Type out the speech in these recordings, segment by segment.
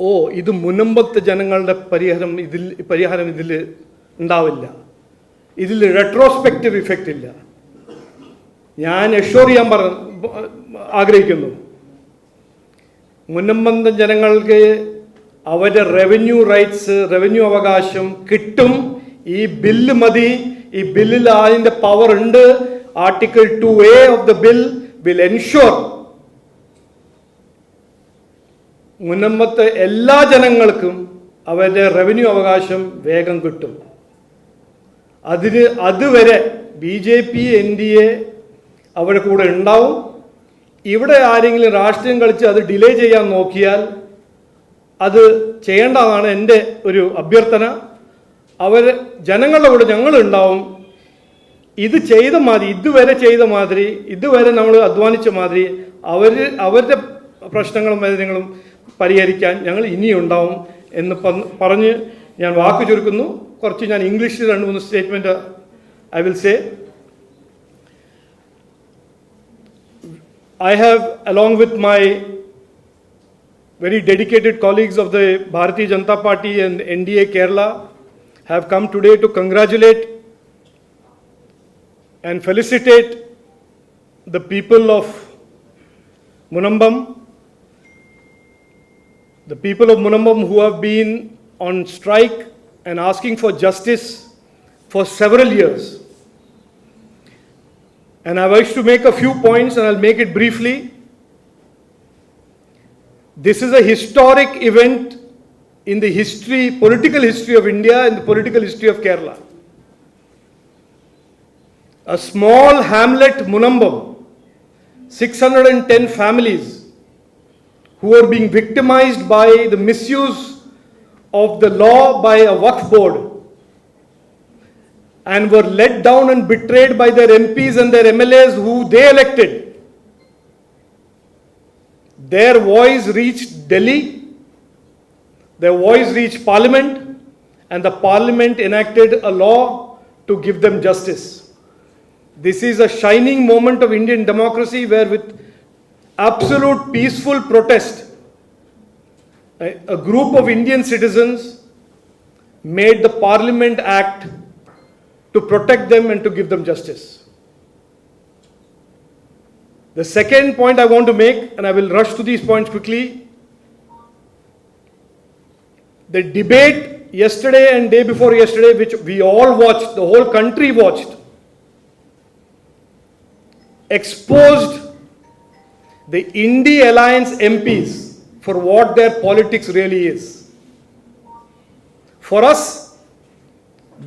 ഓ ഇത് മുനമ്പത്തെ ജനങ്ങളുടെ പരിഹാരം ഇതിൽ ഉണ്ടാവില്ല, ഇതിൽ റെട്രോസ്പെക്റ്റീവ് ഇഫക്റ്റ് ഇല്ല. ഞാൻ എഷ്യൂർ ചെയ്യാൻ ആഗ്രഹിക്കുന്നു, മുനമ്പത്തെ ജനങ്ങൾക്ക് അവരുടെ റവന്യൂ അവകാശം കിട്ടും. ഈ ബില്ല് മതി, ഈ ബില്ലിൽ അതിൻ്റെ പവർ ഉണ്ട്. Article 2A of the bill will ensure മുനമ്പത്തെ എല്ലാ ജനങ്ങൾക്കും അവരുടെ റവന്യൂ അവകാശം വേഗം കിട്ടും. അതുവരെ BJP NDA അവരുടെ കൂടെ ഉണ്ടാവും. ഇവിടെ ആരെങ്കിലും രാഷ്ട്രീയം കളിച്ച് അത് ഡിലേ ചെയ്യാൻ നോക്കിയാൽ അത് ചെയ്യേണ്ടതാണ് എൻ്റെ ഒരു അഭ്യർത്ഥന. ജനങ്ങളുടെ കൂടെ ഞങ്ങളുണ്ടാവും. ഇത് ചെയ്ത മാതിരി, ഇതുവരെ നമ്മൾ അധ്വാനിച്ച മാതിരി അവരുടെ പ്രശ്നങ്ങളും വേദനകളും പരിഹരിക്കാൻ ഞങ്ങൾ ഇനിയുണ്ടാവും എന്ന് പറഞ്ഞ് ഞാൻ വാക്ക് ചുരുക്കുന്നു. കുറച്ച് ഞാൻ ഇംഗ്ലീഷിൽ 2-3 statement I will say. I have, along with my very dedicated colleagues of the Bharatiya Janata Party and NDA Kerala, have come today to congratulate and felicitate the people of Munambam, the people of Munambam who have been on strike and asking for justice for several years. And I wish to make a few points, and I'll make it briefly. This is a historic event in the political history of India and the political history of Kerala. A small hamlet, Munambam, 610 families who are being victimized by the misuse of the law by a Waqf board and were let down and betrayed by their MPs and their MLAs who they elected. Their voice reached Delhi, their voice reached Parliament, and the Parliament enacted a law to give them justice. This is a shining moment of Indian democracy where with absolute peaceful protest, a group of Indian citizens made the Parliament act to protect them and to give them justice. The second point I want to make, and I will rush to these points quickly, the debate yesterday and day before yesterday, which we all watched, the whole country watched, exposed the Indie Alliance MPs for what their politics really is. For us,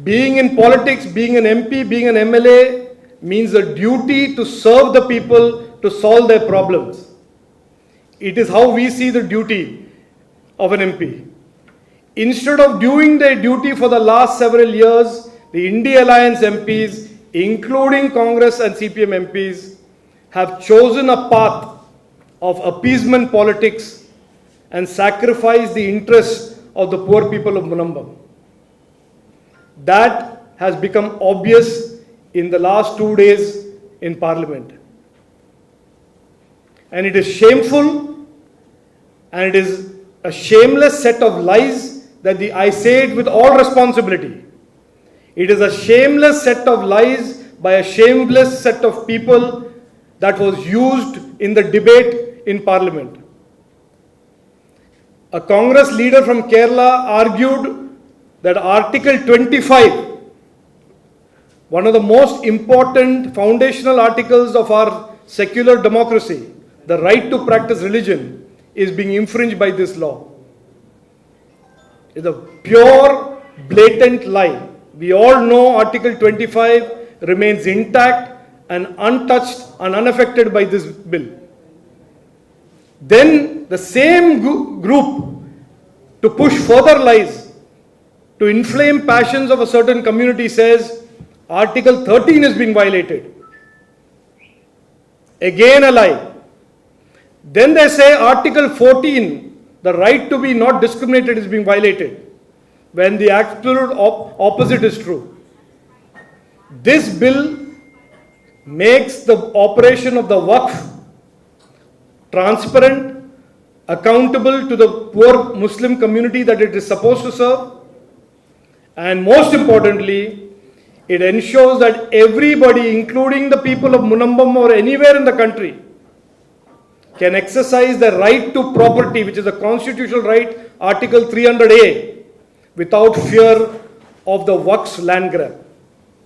being in politics, being an MP, being an MLA means a duty to serve the people, to solve their problems. It is how we see the duty of an MP. Instead of doing their duty for the last several years, the Indie Alliance MPs, including Congress and CPM MPs, have chosen a path of appeasement politics and sacrificed the interests of the poor people of Munambam. That has become obvious in the last 2 days in Parliament. And it is shameful, and it is a shameless set of lies that I say it with all responsibility. It is a shameless set of lies by a shameless set of people that was used in the debate in Parliament. A Congress leader from Kerala argued that Article 25, one of the most important foundational articles of our secular democracy, the right to practice religion, is being infringed by this law. It's a pure, blatant lie. We all know Article 25 remains intact and untouched and unaffected by this bill. Then the same group, to push further lies, to inflame passions of a certain community, says Article 13 is being violated. Again a lie. Then they say Article 14, the right to be not discriminated, is being violated, when the absolute opposite is true. This bill makes the operation of the Waqf transparent, accountable to the poor Muslim community that it is supposed to serve, and most importantly, it ensures that everybody, including the people of Munambam or anywhere in the country, can exercise the right to property, which is a constitutional right, Article 300A, without fear of the Waqf's land grab.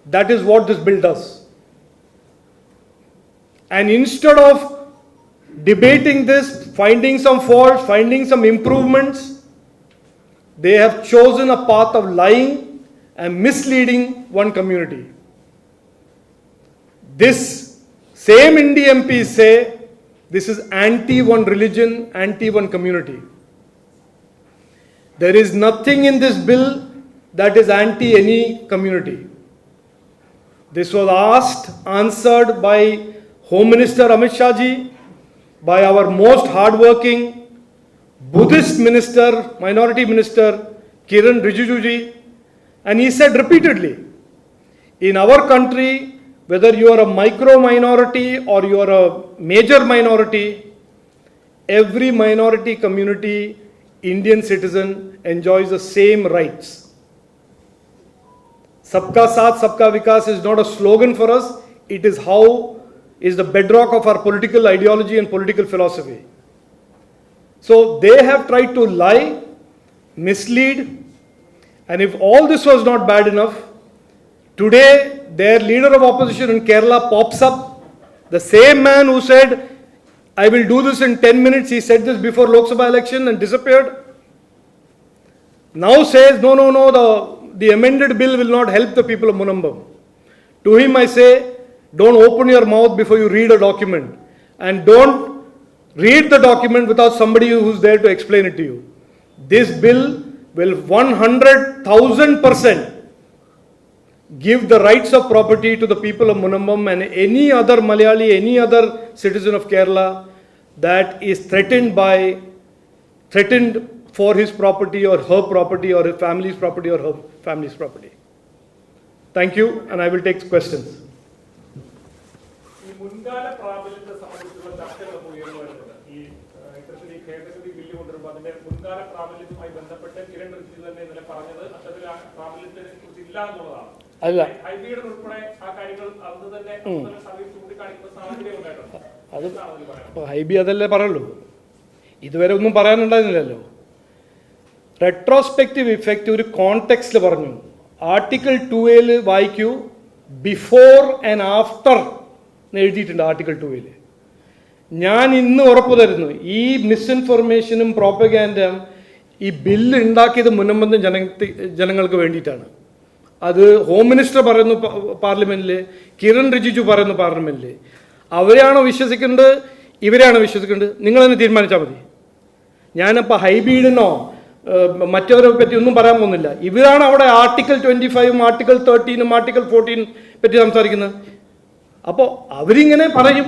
That is what this bill does. And instead of debating this, finding some faults, finding some improvements, they have chosen a path of lying and misleading one community. This same Indi MPs say this is anti one religion, anti one community. There is nothing in this bill that is anti any community. This was asked, answered by Home Minister Amit Shah ji, by our most hardworking Buddhist minister, minority minister Kiran Rijiju ji, and he said repeatedly, in our country, whether you are a micro minority or you are a major minority, every minority community, Indian citizen enjoys the same rights. Sabka Saath, Sabka Vikas is not a slogan for us, it is the bedrock of our political ideology and political philosophy. So they have tried to lie, mislead, and if all this was not bad enough, today their leader of opposition in Kerala pops up, the same man who said, I will do this in 10 minutes, he said this before Lok Sabha election and disappeared, now says, no, the amended bill will not help the people of Munambam. To him I say, don't open your mouth before you read a document, and don't read the document without somebody who's there to explain it to you. This bill will 100,000% give the rights of property to the people of Munambam and any other Malayali, any other citizen of Kerala that is threatened for his property or her property or his family's property or her family's property. Thank you, and I will take questions. മുൻകാല പ്രാബല്യത്തെ സംബന്ധിച്ചുള്ള ചർച്ചകളൊക്കെ ഉയർന്നു വരുന്നത് ഈ ഇത്തരത്തിൽ ഈ ഭേദഗതി bill കൊണ്ടുവരുമ്പോൾ അതിന്റെ മുൻകാല പ്രാബല്യവുമായി ബന്ധപ്പെട്ട് കിരൺ റിജിജു തന്നെ ഇന്നലെ പറഞ്ഞത് അത്തരത്തിൽ ആ പ്രാബല്യത്തെ കുറിച്ച് ഇല്ല എന്നുള്ളതാണ്. ഹൈബിയുടെ ഉൾപ്പെടെ ആ കാര്യങ്ങൾ അന്ന് തന്നെ സർവീസ് ചൂണ്ടിക്കാണിക്കുന്ന സാഹചര്യം ഉണ്ടായിട്ടുണ്ട്. ഹൈബി അതല്ലേ പറയുള്ളൂ, ഇതുവരെ ഒന്നും പറയാനുണ്ടായിരുന്നില്ലല്ലോ. റെട്രോസ്പെക്റ്റീവ് ഇഫക്റ്റ് ഒരു കോണ്ടെക്സ്റ്റിൽ പറഞ്ഞു. ആർട്ടിക്കിൾ 2A വായിക്കൂ, ബിഫോർ ആൻഡ് ആഫ്റ്റർ എഴുതിയിട്ടുണ്ട് ആർട്ടിക്കിൾ 2A. ഞാൻ ഇന്ന് ഉറപ്പു തരുന്നു, ഈ മിസ്ഇൻഫർമേഷനും പ്രോപ്പഗാൻഡയും ഈ ബില്ല് ഉണ്ടാക്കിയത് മുന്നമ്പന്തും ജനങ്ങൾക്ക് വേണ്ടിയിട്ടാണ്. അത് ഹോം മിനിസ്റ്റർ പറയുന്നു പാർലമെന്റിൽ, കിരൺ റിജിജു പറയുന്നു പാർലമെന്റിൽ. അവരെയാണോ വിശ്വസിക്കേണ്ടത്, ഇവരെയാണോ വിശ്വസിക്കേണ്ടത്? നിങ്ങൾ തന്നെ തീരുമാനിച്ചാൽ മതി. ഞാനിപ്പോൾ ഹൈബീഡിനോ മറ്റവരെ പറ്റി ഒന്നും പറയാൻ പോകുന്നില്ല. ഇവരാണ് അവിടെ ആർട്ടിക്കിൾ 25 ആർട്ടിക്കിൾ 13 ആർട്ടിക്കിൾ 14 പറ്റി സംസാരിക്കുന്നത്. അപ്പോൾ അവരിങ്ങനെ പറയും,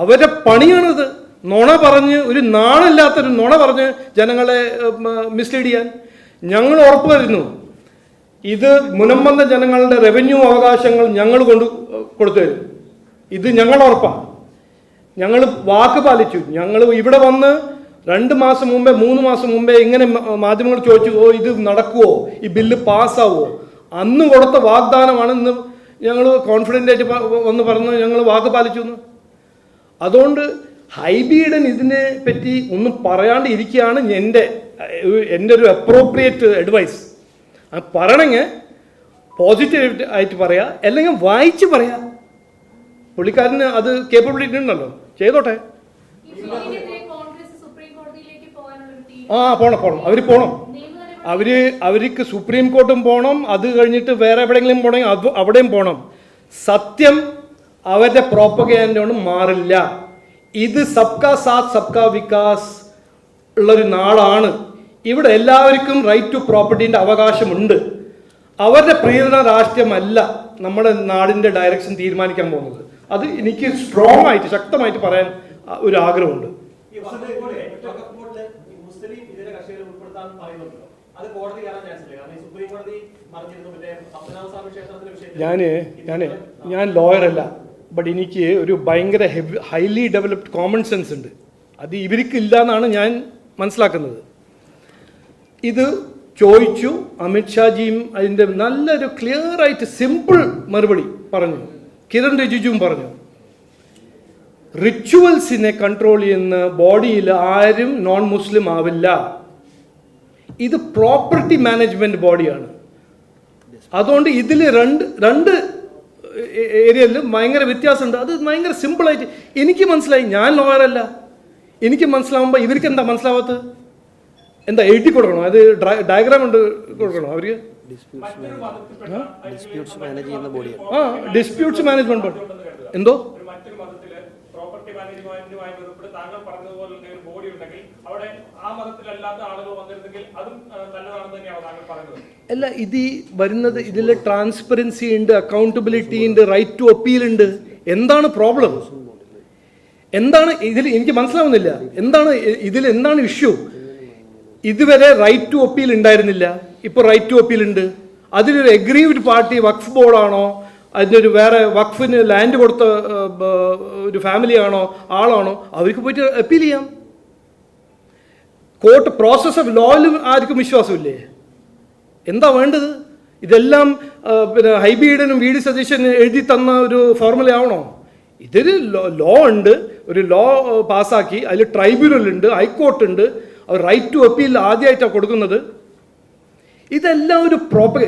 അവരുടെ പണിയാണിത്. നുണ പറഞ്ഞ്, ഒരു നാണില്ലാത്തൊരു നുണ പറഞ്ഞ് ജനങ്ങളെ മിസ്ലീഡ് ചെയ്യാൻ. ഞങ്ങൾ ഉറപ്പ് തരുന്നു, ഇത് മുനമ്പന്ന ജനങ്ങളുടെ റവന്യൂ അവകാശങ്ങൾ ഞങ്ങൾ കൊടുത്തു തരും. ഇത് ഞങ്ങൾ ഉറപ്പാണ്. ഞങ്ങൾ വാക്ക് പാലിച്ചു. ഞങ്ങൾ ഇവിടെ വന്ന് 2 മാസം മുമ്പേ 3 മാസം മുമ്പേ ഇങ്ങനെ മാധ്യമങ്ങൾ ചോദിച്ചു, ഇത് നടക്കുമോ, ഈ ബില്ല് പാസ്സാവുമോ? അന്ന് കൊടുത്ത വാഗ്ദാനമാണ് ഇന്ന് ഞങ്ങൾ കോൺഫിഡൻ്റ് ആയിട്ട് വന്ന് പറഞ്ഞു ഞങ്ങൾ വാക്ക് പാലിച്ചു എന്ന്. അതുകൊണ്ട് ഹൈബിയുടെ ഇതിനെ പറ്റി ഒന്നും പറയാണ്ട് ഇരിക്കുകയാണ് എൻ്റെ ഒരു അപ്രോപ്രിയേറ്റ് അഡ്വൈസ്. പറയണമെങ്കിൽ പോസിറ്റീവ് ആയിട്ട് പറയാം, അല്ലെങ്കിൽ വായിച്ച് പറയാം. പുള്ളിക്കാരന് അത് കേപ്പബിലിറ്റി ഉണ്ടല്ലോ, ചെയ്തോട്ടെ. പോണം. അവർ പോണം. അവർക്ക് സുപ്രീം കോർട്ടും പോകണം, അത് കഴിഞ്ഞിട്ട് വേറെ എവിടെയെങ്കിലും പോകണമെങ്കിൽ അവിടെയും പോകണം. സത്യം അവരുടെ പ്രോപ്പഗാൻഡ കൊണ്ട് മാറില്ല. ഇത് സബ്കാ സാത്ത് സബ്കാ വികാസ് ഉള്ളൊരു നാടാണ്. ഇവിടെ എല്ലാവർക്കും റൈറ്റ് ടു പ്രോപ്പർട്ടീൻ്റെ അവകാശമുണ്ട്. അവരുടെ പ്രീണന രാഷ്ട്രീയമല്ല നമ്മുടെ നാടിൻ്റെ ഡയറക്ഷൻ തീരുമാനിക്കാൻ പോകുന്നത്. അത് എനിക്ക് സ്ട്രോങ് ആയിട്ട് ശക്തമായിട്ട് പറയാൻ ഒരു ആഗ്രഹമുണ്ട്. ഞാൻ ലോയറല്ല, ബട്ട് എനിക്ക് ഒരു ഭയങ്കര ഹൈലി ഡെവലപ്ഡ് കോമൺ സെൻസ് ഉണ്ട്. അത് ഇവർക്ക് ഇല്ല എന്നാണ് ഞാൻ മനസ്സിലാക്കുന്നത്. ഇത് ചോദിച്ചു, അമിത്ഷാജിയും അതിൻ്റെ നല്ലൊരു ക്ലിയർ ആയിട്ട് സിമ്പിൾ മറുപടി പറഞ്ഞു. കിരൺ റിജിജുവും പറഞ്ഞു, റിച്വൽസിനെ കൺട്രോൾ ചെയ്യുന്ന ബോഡിയിൽ ആരും നോൺ മുസ്ലിം ആവില്ല. ഇത് പ്രോപ്പർട്ടി മാനേജ്മെന്റ് ബോഡിയാണ്. അതുകൊണ്ട് ഇതിൽ രണ്ട് ഏരിയയിലും ഭയങ്കര വ്യത്യാസമുണ്ട്. അത് ഭയങ്കര സിമ്പിളായിട്ട് എനിക്ക് മനസ്സിലായി. ഞാൻ ലോയറല്ല, എനിക്ക് മനസ്സിലാവുമ്പോൾ ഇവർക്ക് എന്താ മനസ്സിലാവാത്തത്? എന്താ എഴുതി കൊടുക്കണോ? അത് ഡയഗ്രാം ഉണ്ട് കൊടുക്കണോ അവർക്ക്? ഡിസ്പ്യൂട്ട്സ് മാനേജ് ചെയ്യുന്ന ബോഡിയാണ്. ഡിസ്പ്യൂട്ട്സ് മാനേജ്മെന്റ് ബോഡി എന്തോ പ്രോപ്പർട്ടി മാനേജ്മെന്റുമായി ബന്ധപ്പെട്ട് താങ്കൾ പറഞ്ഞതുപോലെ ഒരു ബോഡി ഉണ്ടെങ്കിൽ അവിടെ ആ മതത്തിലല്ലാത്ത ആളുകൾ വന്നിരുന്നെങ്കിൽ അതും നല്ലതാണെന്ന് തന്നെയാണ് താങ്കൾ പറയുന്നത്. അല്ല, ഇത് വരുന്നത് ഇതിൽ ട്രാൻസ്പെറൻസി ഉണ്ട്, അക്കൗണ്ടബിലിറ്റി ഉണ്ട്, റൈറ്റ് ടു അപ്പീൽ ഉണ്ട്. എന്താണ് പ്രോബ്ലം? എന്താണ് ഇതിൽ? എനിക്ക് മനസ്സിലാവുന്നില്ല. എന്താണ് ഇഷ്യൂ? ഇതുവരെ റൈറ്റ് ടു അപ്പീൽ ഉണ്ടായിരുന്നില്ല, ഇപ്പോൾ റൈറ്റ് ടു അപ്പീൽ ഉണ്ട്. അതിലൊരു എഗ്രീവ്ഡ് പാർട്ടി വഖഫ് ബോർഡാണോ, അതിനൊരു വേറെ വഖഫിന് ലാൻഡ് കൊടുത്ത ഒരു ഫാമിലിയാണോ, ആളാണോ, അവർക്ക് പോയിട്ട് അപ്പീൽ ചെയ്യാം. കോർട്ട് പ്രോസസ് ഓഫ് ലോയിലും ആർക്കും വിശ്വാസമില്ലേ? എന്താ വേണ്ടത്? ഇതെല്ലാം പിന്നെ ഹൈബീഡനും വി ഡി സതീശനും എഴുതി തന്ന ഒരു ഫോർമുല ആവണോ? ഇതൊരു ലോ ഉണ്ട്, ഒരു ലോ പാസ്സാക്കി, അതിൽ ട്രൈബ്യൂണൽ ഉണ്ട്, ഹൈക്കോർട്ട് ഉണ്ട്, അവർ റൈറ്റ് ടു അപ്പീൽ ആദ്യമായിട്ടാണ് കൊടുക്കുന്നത്. ഇതെല്ലാം ഒരു പ്രോപ്പർ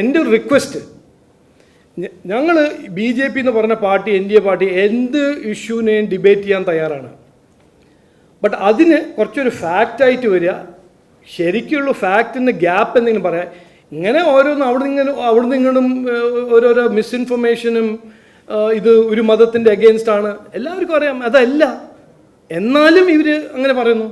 എൻ്റെ ഒരു റിക്വസ്റ്റ്, ഞങ്ങൾ BJP എന്ന് പറഞ്ഞ പാർട്ടി, NDA പാർട്ടി എന്ത് ഇഷ്യൂവിനെയും ഡിബേറ്റ് ചെയ്യാൻ തയ്യാറാണ്. ബട്ട് അതിന് കുറച്ചൊരു ഫാക്റ്റായിട്ട് വരിക, ശരിക്കുള്ള ഫാക്റ്റിന് ഗ്യാപ്പ് എന്തെങ്കിലും പറയാം. ഇങ്ങനെ ഓരോന്നും അവിടെ നിന്നും ഓരോരോ മിസ്ഇൻഫർമേഷനും ഇത് ഒരു മതത്തിൻ്റെ അഗെയിൻസ്റ്റ് ആണ് എല്ലാവർക്കും അറിയാം. അതല്ല, എന്നാലും ഇവർ അങ്ങനെ പറയുന്നു.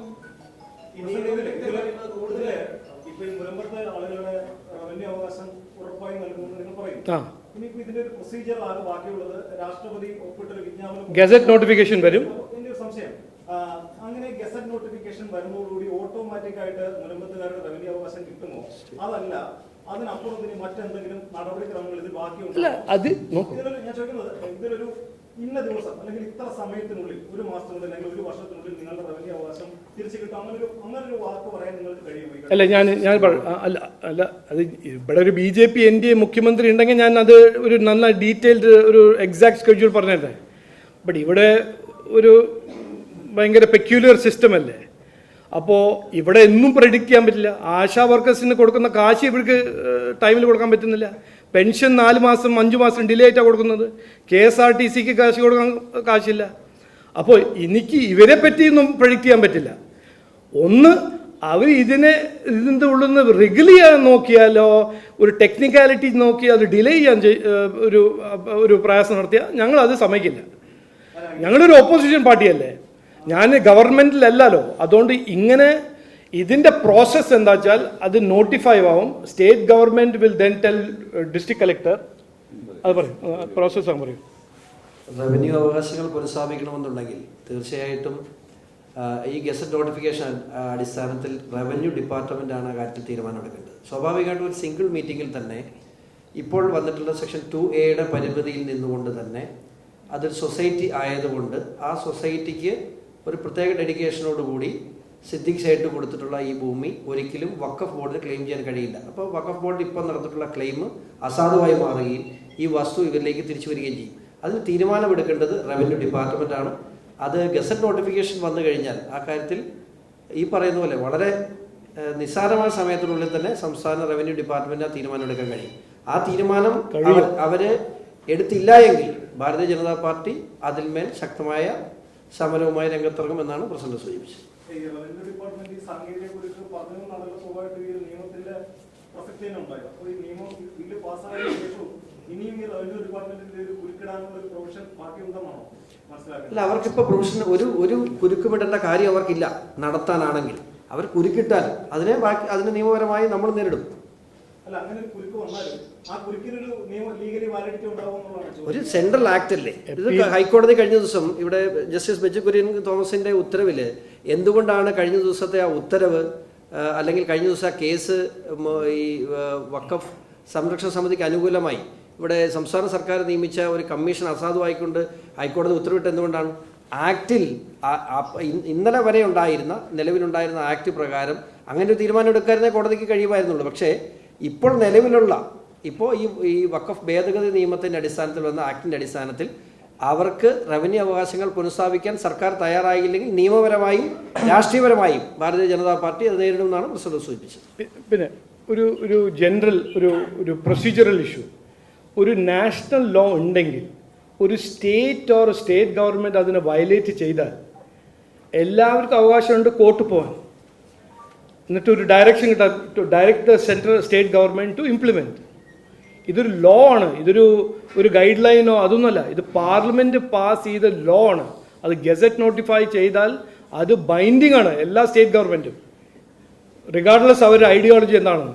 ഗസറ്റ് നോട്ടിഫിക്കേഷൻ വരും. അങ്ങനെ ഗസറ്റ് നോട്ടിഫിക്കേഷൻ വരുന്നതോടുകൂടി ഓട്ടോമാറ്റിക് ആയിട്ട് മുനമ്പത്തുകാരുടെ റവന്യൂ അവകാശം കിട്ടുമോ? അതല്ല, അതിനപ്പുറത്തിന് മറ്റെന്തെങ്കിലും നടപടിക്രമങ്ങൾ ഇതിൽ ബാക്കിയുണ്ടോ? ഞാൻ ചോദിക്കുന്നത്, ഇതിലൊരു ഇന്ന ദിവസം അല്ലെങ്കിൽ ഇത്ര സമയത്തിനുള്ളിൽ, ഒരു മാസത്തിനുള്ളിൽ അല്ലെങ്കിൽ ഒരു വർഷത്തിനുള്ളിൽ നിങ്ങളുടെ റവന്യൂ അവകാശം തിരിച്ചു കിട്ടും, അങ്ങനൊരു വാക്ക് പറയാൻ നിങ്ങൾക്ക് കഴിയുമോ? അല്ല, അല്ല അത് ഇവിടെ ഒരു BJP NDA മുഖ്യമന്ത്രി ഉണ്ടെങ്കിൽ ഞാൻ അത് ഒരു നല്ല ഡീറ്റെയിൽഡ് ഒരു എക്സാക്ട് സ്കെഡ്യൂൾ പറഞ്ഞിരുന്നേ. ബട്ട് ഇവിടെ ഒരു ഭയങ്കര പെക്യുലർ സിസ്റ്റം അല്ലേ. അപ്പോൾ ഇവിടെ എന്നും പ്രെഡിക്റ്റ് ചെയ്യാൻ പറ്റില്ല. ആശാ വർക്കേഴ്സിന് കൊടുക്കുന്ന കാശ് ഇവർക്ക് ടൈമിൽ കൊടുക്കാൻ പറ്റുന്നില്ല. പെൻഷൻ 4 മാസം 5 മാസം ഡിലേ ആയിട്ടാണ് കൊടുക്കുന്നത്. KSRTCക്ക് കാശ് കൊടുക്കാൻ കാശില്ല. അപ്പോൾ എനിക്ക് ഇവരെ പറ്റിയൊന്നും പ്രെഡിക്റ്റ് ചെയ്യാൻ പറ്റില്ല. ഒന്ന്, അവർ ഇതിൻ്റെ ഉള്ളിൽ നിന്ന് റെഗുലർ ചെയ്യാൻ നോക്കിയാലോ, ഒരു ടെക്നിക്കാലിറ്റി നോക്കി അത് ഡിലേ ചെയ്യാൻ ഒരു പ്രയാസം നടത്തിയാൽ ഞങ്ങൾ അത് സമ്മതിക്കില്ല. ഞങ്ങളൊരു ഓപ്പോസിഷൻ പാർട്ടിയല്ലേ, ഞാൻ ഗവൺമെൻറ്റിലല്ലല്ലോ. അതുകൊണ്ട് ഇതിൻ്റെ പ്രോസസ്സ് എന്താ വെച്ചാൽ അത് നോട്ടിഫൈ ആവും. State government will then tell district collector. അത് പറയും, പ്രോസസ്സ് ആകും പറയും. റവന്യൂ അവകാശങ്ങൾ പുനഃസ്ഥാപിക്കണമെന്നുണ്ടെങ്കിൽ തീർച്ചയായിട്ടും ഈ ഗസറ്റ് നോട്ടിഫിക്കേഷൻ അടിസ്ഥാനത്തിൽ റവന്യൂ ഡിപ്പാർട്ട്മെൻറ്റാണ് ആ കാര്യത്തിൽ തീരുമാനമെടുക്കേണ്ടത്. സ്വാഭാവികമായിട്ടും ഒരു സിംഗിൾ മീറ്റിങ്ങിൽ തന്നെ ഇപ്പോൾ വന്നിട്ടുള്ള സെക്ഷൻ 2A പരിമിതിയിൽ നിന്നുകൊണ്ട് തന്നെ അതൊരു സൊസൈറ്റി ആയതുകൊണ്ട് ആ സൊസൈറ്റിക്ക് ഒരു പ്രത്യേക ഡെഡിക്കേഷനോടുകൂടി സിദ്ദിഖ് സൈഡ് കൊടുത്തിട്ടുള്ള ഈ ഭൂമി ഒരിക്കലും വഖഫ് ബോർഡിന് ക്ലെയിം ചെയ്യാൻ കഴിയില്ല. അപ്പോൾ വഖഫ് ബോർഡ് ഇപ്പോൾ നടത്തിയിട്ടുള്ള ക്ലെയിം അസാധുവായി മാറുകയും ഈ വസ്തു ഇവരിലേക്ക് തിരിച്ചു വരികയും ചെയ്യും. അതിന് തീരുമാനമെടുക്കേണ്ടത് റവന്യൂ ഡിപ്പാർട്ട്മെൻറ്റാണ്. അത് ഗസറ്റ് നോട്ടിഫിക്കേഷൻ വന്നു കഴിഞ്ഞാൽ ആ കാര്യത്തിൽ ഈ പറയുന്ന പോലെ വളരെ നിസ്സാരമായ സമയത്തിനുള്ളിൽ തന്നെ സംസ്ഥാന റവന്യൂ ഡിപ്പാർട്ട്മെൻറ്റ് ആ തീരുമാനം എടുക്കാൻ കഴിയും. ആ തീരുമാനം അവർ എടുത്തില്ല എങ്കിൽ ഭാരതീയ ജനതാ പാർട്ടി അതിന്മേൽ ശക്തമായ സമരവുമായി രംഗത്തിറങ്ങും എന്നാണ് പ്രസിഡന്റ് സൂചിപ്പിച്ചത്. റവന്യൂ ഡിപ്പാർട്ട്മെന്റ് ഈ സാങ്കേതിക കുറിച്ച് പറഞ്ഞതെന്നാണല്ലോ സ്വാഭാവികമായിട്ട് ഈ നിയമത്തിന്റെ പ്രസക്തി തന്നെ ഉണ്ടായത്. അപ്പോൾ ഈ നിയമം ബില്ല് പാസ്സായ ശേഷവും ഇനിയും ഈ റവന്യൂ ഡിപ്പാർട്ട്മെന്റിന്റെ ഒരു കുരുക്കിടാനുള്ള ഒരു പ്രൊവിഷൻ ബാക്കി ഉണ്ടെന്നാണോ മനസ്സിലാക്കുന്നത്? അല്ല, അവർക്കിപ്പോൾ പ്രൊവിഷൻ ഒരു കുരുക്കുമിടേണ്ട കാര്യം അവർക്കില്ല. നടത്താനാണെങ്കിൽ അവർ കുരുക്കിട്ടാൽ അതിന് നിയമപരമായി നമ്മൾ നേരിടും. അല്ല, അങ്ങനെ ഒരു കുരുക്ക് വന്നാലും ആ കുരുക്കിനൊരു നിയമ ലീഗലി വാലിഡിറ്റി ഉണ്ടാവുമെന്നുള്ളതാണ്. ഒരു സെൻട്രൽ ആക്ട് അല്ലേ ഇത്? ഹൈക്കോടതി കഴിഞ്ഞ ദിവസം ഇവിടെ ജസ്റ്റിസ് ബെഞ്ച് കുര്യൻ തോമസിന്റെ ഉത്തരവിൽ എന്തുകൊണ്ടാണ് കഴിഞ്ഞ ദിവസത്തെ ആ ഉത്തരവ് അല്ലെങ്കിൽ കഴിഞ്ഞ ദിവസം ആ കേസ് ഈ വഖഫ് സംരക്ഷണ സമിതിക്ക് അനുകൂലമായി ഇവിടെ സംസ്ഥാന സർക്കാർ നിയമിച്ച ഒരു കമ്മീഷൻ അസാധുവായിക്കൊണ്ട് ഹൈക്കോടതി ഉത്തരവിട്ട് എന്തുകൊണ്ടാണ്? ആക്റ്റിൽ ഇന്നലെ വരെ ഉണ്ടായിരുന്ന നിലവിലുണ്ടായിരുന്ന ആക്ട് പ്രകാരം അങ്ങനെ ഒരു തീരുമാനം എടുക്കാനേ കോടതിക്ക് കഴിയുമായിരുന്നുള്ളൂ. പക്ഷേ ഇപ്പോൾ നിലവിലുള്ള ഈ വഖഫ് ഭേദഗതി നിയമത്തിൻ്റെ അടിസ്ഥാനത്തിൽ വന്ന ആക്ടിൻ്റെ അടിസ്ഥാനത്തിൽ അവർക്ക് റവന്യൂ അവകാശങ്ങൾ പുനഃസ്ഥാപിക്കാൻ സർക്കാർ തയ്യാറായില്ലെങ്കിൽ നിയമപരമായും രാഷ്ട്രീയപരമായും ഭാരതീയ ജനതാ പാർട്ടി അത് നേരിടുമെന്നാണ് പ്രസിഡന്റ് സൂചിപ്പിച്ചത്. പിന്നെ ഒരു ജനറൽ ഒരു പ്രൊസീജിയറൽ ഇഷ്യൂ, ഒരു നാഷണൽ ലോ ഉണ്ടെങ്കിൽ ഒരു സ്റ്റേറ്റ് ഗവൺമെൻറ് അതിനെ വയലേറ്റ് ചെയ്താൽ എല്ലാവർക്കും അവകാശമുണ്ട് കോർട്ട് പോകാൻ, എന്നിട്ട് ഒരു ഡയറക്ഷൻ കിട്ടാൻ to direct the central state government to implement. ഇതൊരു ലോ ആണ്, ഒരു ഗൈഡ് ലൈനോ അതൊന്നുമല്ല, ഇത് പാർലമെൻറ്റ് പാസ് ചെയ്ത ലോ ആണ്. അത് ഗസറ്റ് നോട്ടിഫൈ ചെയ്താൽ അത് ബൈൻഡിങ് ആണ് എല്ലാ സ്റ്റേറ്റ് ഗവൺമെൻറ്റും, റിഗാർഡ്ലെസ് അവരുടെ ഐഡിയോളജി എന്താണെന്ന്.